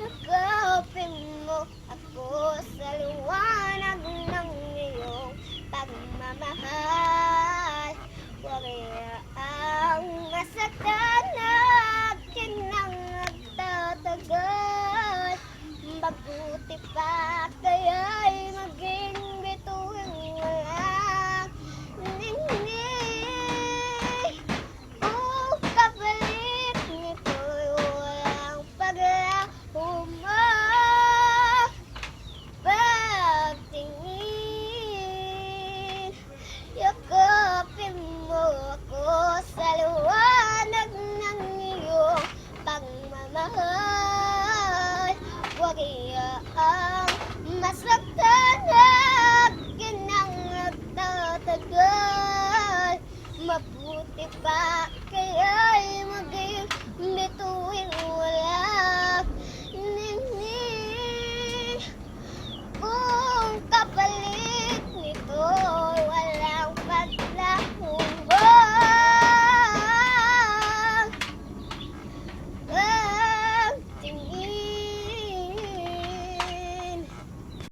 Yakapin mo ako sa liwanag ng iyong pagmamahal. Huwag ang masaktan na akin ang nagtatagal. Mabuti pa kaya'y maging bituin mo lang. Ningning, kapalit nito'y walang pag-ahuma. Pagtingin, yakapin mo ako sa liwanag ng iyong pagmamahal. Huwag iyaang masaktan na akin ang nagtatagal. Mabuti pa